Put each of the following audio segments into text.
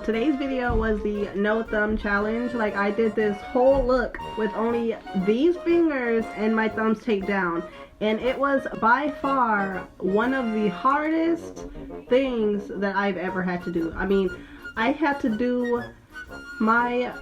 today's video was the no thumb challenge. Like, I did this whole look with only these fingers and my thumbs taped down, and it was by far one of the hardest things that I've ever had to do. I mean, I had to do my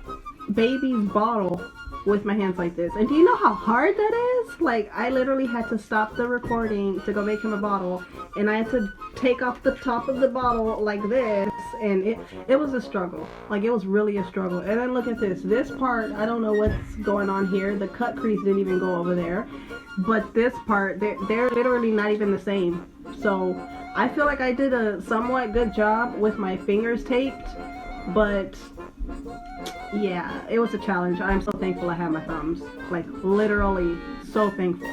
baby's bottle with my hands like this, and do you know how hard that is? Like, I literally had to stop the recording to go make him a bottle, and I had to take off the top of the bottle like this, and it was a struggle. Like, it was really a struggle. And then look at this part, I don't know what's going on here. The cut crease didn't even go over there, but this part, they're literally not even the same. So I feel like I did a somewhat good job with my fingers taped, but yeah, it was a challenge. I'm so thankful I have my thumbs. Like, literally so thankful.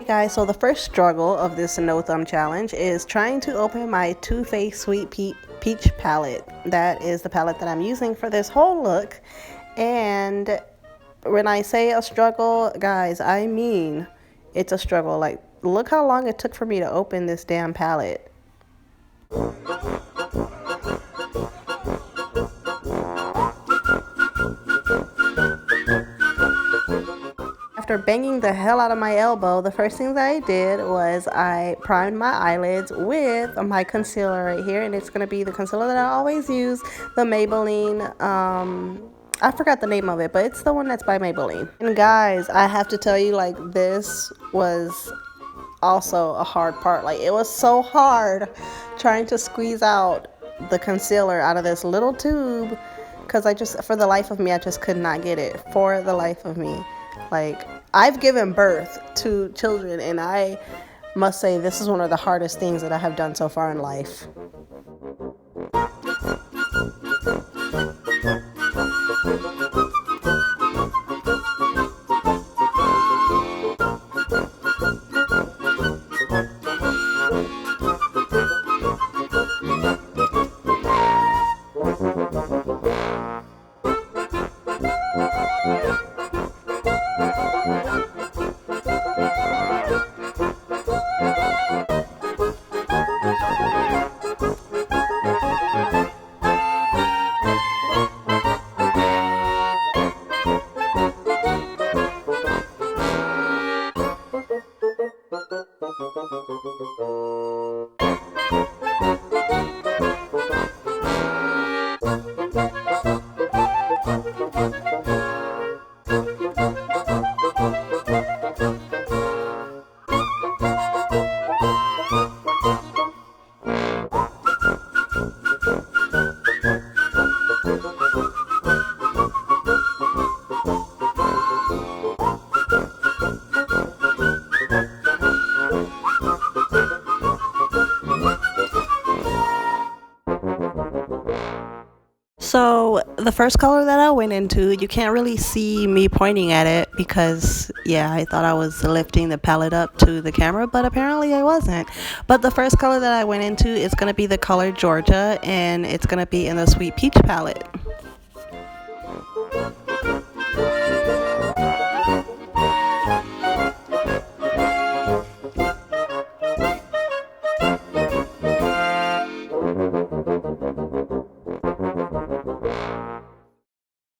Guys, so the first struggle of this no thumb challenge is trying to open my Too Faced Sweet Peach palette. That is the palette that I'm using for this whole look. And when I say a struggle, guys, I mean it's a struggle. Like, look how long it took for me to open this damn palette. After banging the hell out of my elbow, the first thing that I did was I primed my eyelids with my concealer right here, and it's going to be the concealer that I always use, the Maybelline, I forgot the name of it, but it's the one that's by Maybelline. And guys, I have to tell you, like, this was also a hard part. Like, it was so hard trying to squeeze out the concealer out of this little tube, because for the life of me, I just could not get it, for the life of me. Like, I've given birth to children, and I must say this is one of the hardest things that I have done so far in life. So the first color that I went into, you can't really see me pointing at it because, yeah, I thought I was lifting the palette up to the camera, but apparently I wasn't. But the first color that I went into is going to be the color Georgia, and it's going to be in the Sweet Peach palette.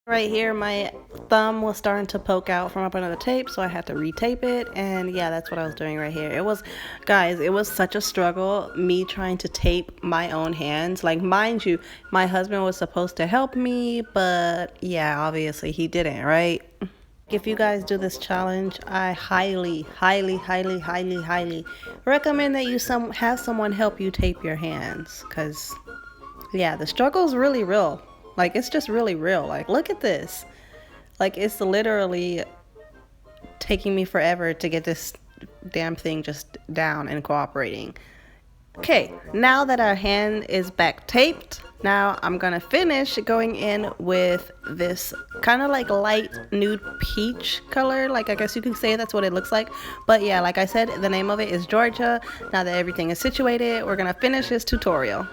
Right here, my thumb was starting to poke out from up under the tape, so I had to retape it, and yeah, that's what I was doing right here. It was, guys, it was such a struggle, me trying to tape my own hands. Like, mind you, my husband was supposed to help me, but yeah, obviously he didn't, right? If you guys do this challenge, I highly recommend that you have someone help you tape your hands, because yeah, the struggle is really real. Like, it's just really real. Like, look at this. Like, it's literally taking me forever to get this damn thing just down and cooperating. Okay, now that our hand is back taped, Now I'm gonna finish going in with this kind of like light nude peach color. Like, I guess you could say that's what it looks like. But yeah, like I said, the name of it is Georgia. Now that everything is situated, we're gonna finish this tutorial.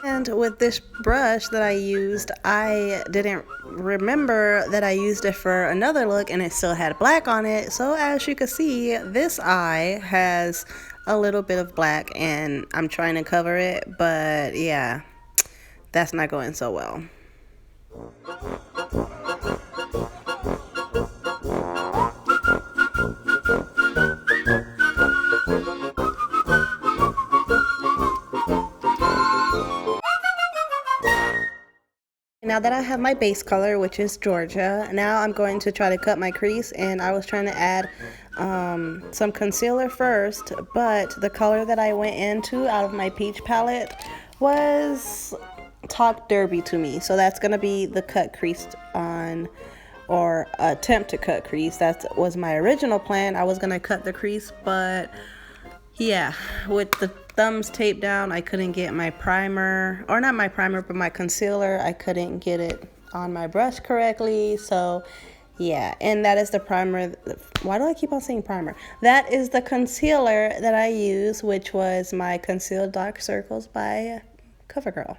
And with this brush that I used, I didn't remember that I used it for another look and it still had black on it. So as you can see, this eye has a little bit of black and I'm trying to cover it, but yeah, that's not going so well. Now that I have my base color, which is Georgia, now I'm going to try to cut my crease, and I was trying to add some concealer first, but the color that I went into out of my peach palette was Talk Derby to me. So that's going to be the cut crease on, or attempt to cut crease. That was my original plan. I was going to cut the crease, but yeah, with the thumbs taped down, I couldn't get my primer, or not my primer, but my concealer. I couldn't get it on my brush correctly. So yeah, and that is the primer. Why do I keep on saying primer? That is the concealer that I use, which was my Concealed Dark Circles by CoverGirl.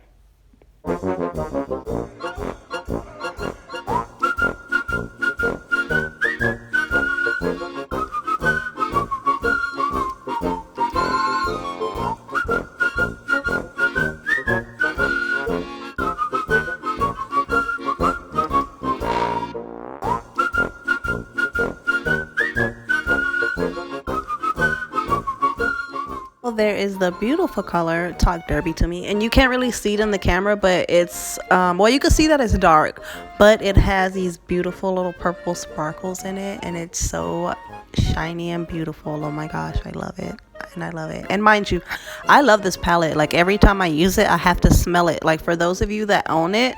There is the beautiful color Talk Derby to me, and you can't really see it in the camera, but it's well, you can see that it's dark, but it has these beautiful little purple sparkles in it, and it's so shiny and beautiful. Oh my gosh, I love it. And I love it. And mind you, I love this palette. Like, every time I use it, I have to smell it. Like, for those of you that own it,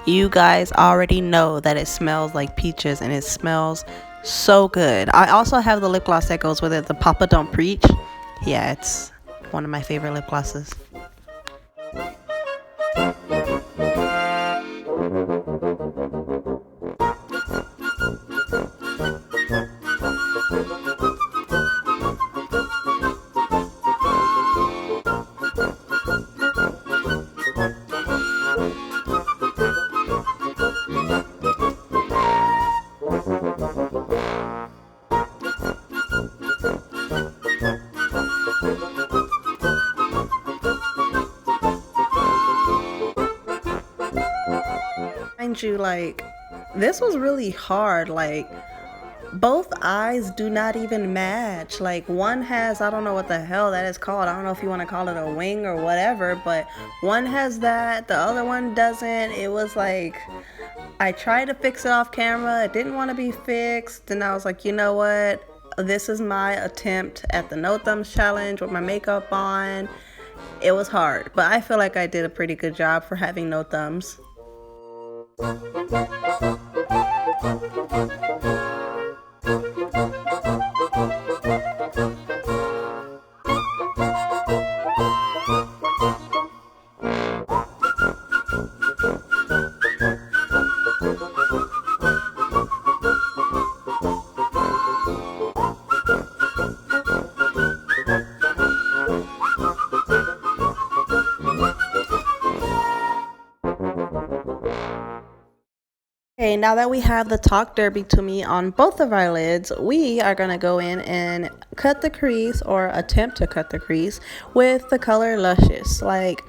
you guys already know that it smells like peaches, and it smells so good. I also have the lip gloss that goes with it, the Papa Don't Preach. Yeah, it's one of my favorite lip glosses. Mind you, like, this was really hard. Like, both eyes do not even match. Like, one has, I don't know what the hell that is called. I don't know if you want to call it a wing or whatever, but one has that, the other one doesn't. It was like, I tried to fix it off camera. It didn't want to be fixed. And I was like, you know what? This is my attempt at the no thumbs challenge with my makeup on. It was hard, but I feel like I did a pretty good job for having no thumbs. Okay, now that we have the talk derby to me on both of our lids, we are going to go in and cut the crease, or attempt to cut the crease, with the color Luscious. Like,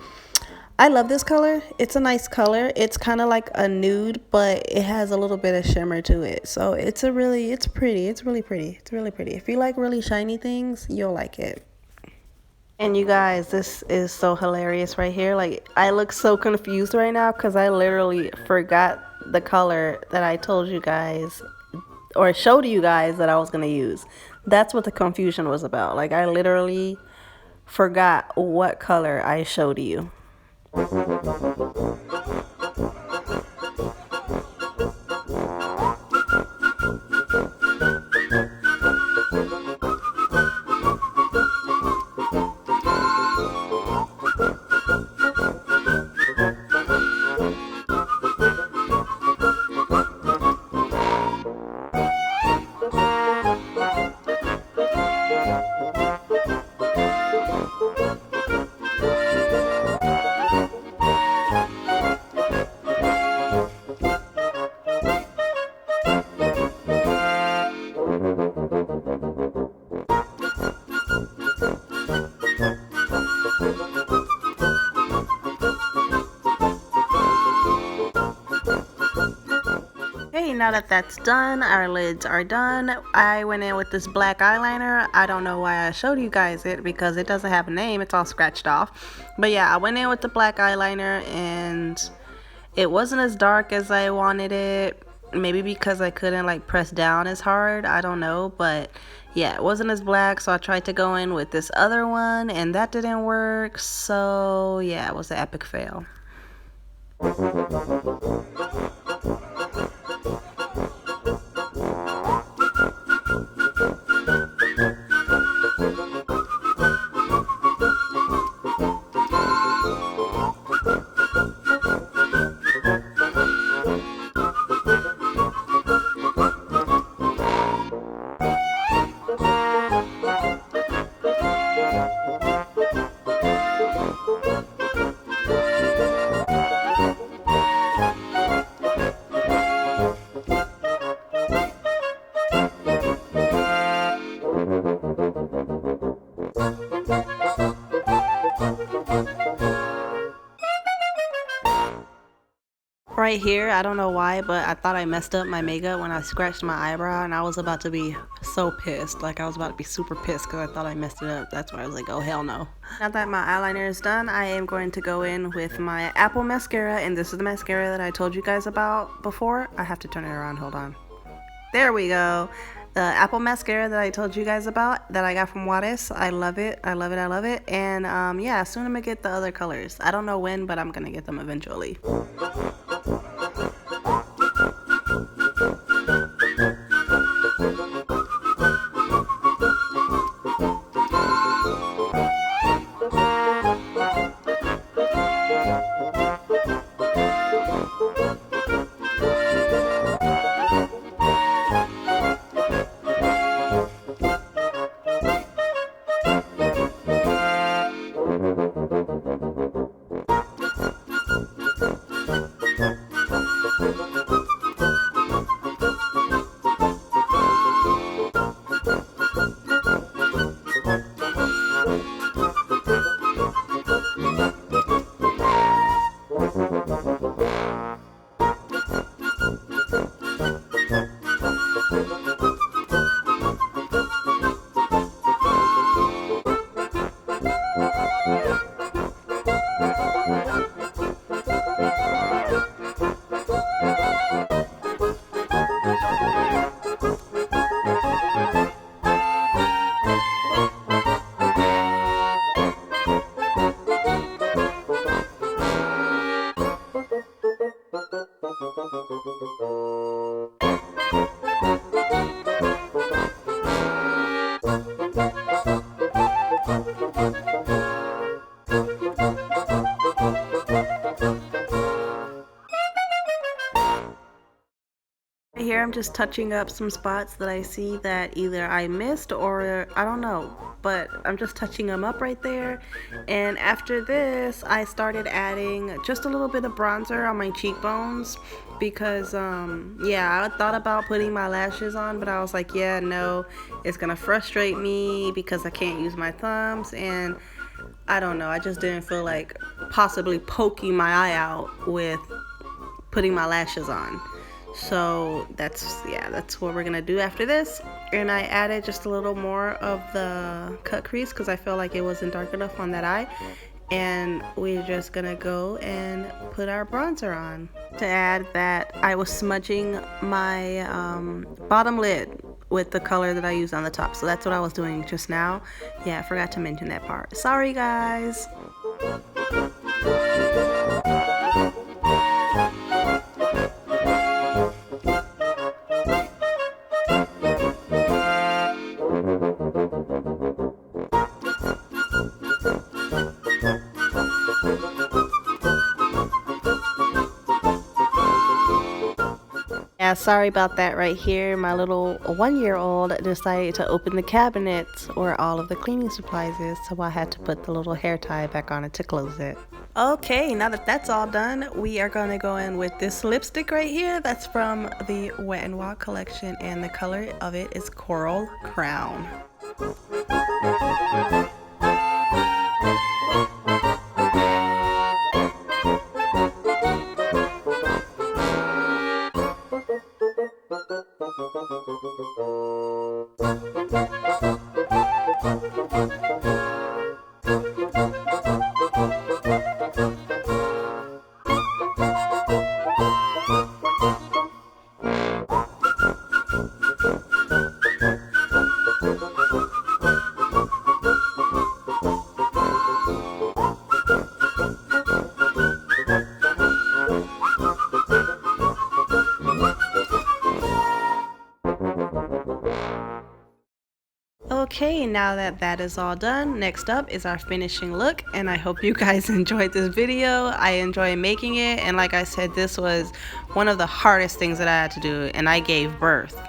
I love this color. It's a nice color. It's kind of like a nude, but it has a little bit of shimmer to it. So it's pretty. It's really pretty. It's really pretty. If you like really shiny things, you'll like it. And you guys, this is so hilarious right here. Like, I look so confused right now because I literally forgot the color that I told you guys, or showed you guys, that I was going to use. That's what the confusion was about. Like, I literally forgot what color I showed you. Okay, now that that's done, our lids are done. I went in with this black eyeliner. I don't know why I showed you guys it, because it doesn't have a name. It's all scratched off. But yeah, I went in with the black eyeliner, and it wasn't as dark as I wanted it. Maybe because I couldn't like press down as hard. I don't know. But yeah, it wasn't as black. So I tried to go in with this other one, and that didn't work. So yeah, it was an epic fail. Right here, I don't know why, but I thought I messed up my makeup when I scratched my eyebrow, and I was about to be so pissed. Like, I was about to be super pissed because I thought I messed it up. That's why I was like, oh hell no. Now that my eyeliner is done, I am going to go in with my Apple mascara, and this is the mascara that I told you guys about before. I have to turn it around, hold on. There we go. The Apple mascara that I told you guys about, that I got from Juarez. I love it. I love it. I love it. And yeah, soon I'm gonna get the other colors. I don't know when, but I'm gonna get them eventually. here I'm just touching up some spots that I see that either I missed or I don't know, but I'm just touching them up right there. And after this I started adding just a little bit of bronzer on my cheekbones because yeah, I thought about putting my lashes on, but I was like, yeah, no, it's gonna frustrate me because I can't use my thumbs, and I don't know, I just didn't feel like possibly poking my eye out with putting my lashes on. So that's what we're gonna do after this. And I added just a little more of the cut crease because I felt like it wasn't dark enough on that eye, and we're just gonna go and put our bronzer on. To add that, I was smudging my bottom lid with the color that I used on the top, so that's what I was doing just now. Yeah, I forgot to mention that part, sorry guys. Yeah, sorry about that right here. My little 1-year-old decided to open the cabinet where all of the cleaning supplies is, so I had to put the little hair tie back on it to close it. Okay, now that that's all done, we are going to go in with this lipstick right here. That's from the Wet n Wild collection, and the color of it is Coral Crown. Okay, now that that is all done, next up is our finishing look, and I hope you guys enjoyed this video. I enjoy making it, and like I said, this was one of the hardest things that I had to do, and I gave birth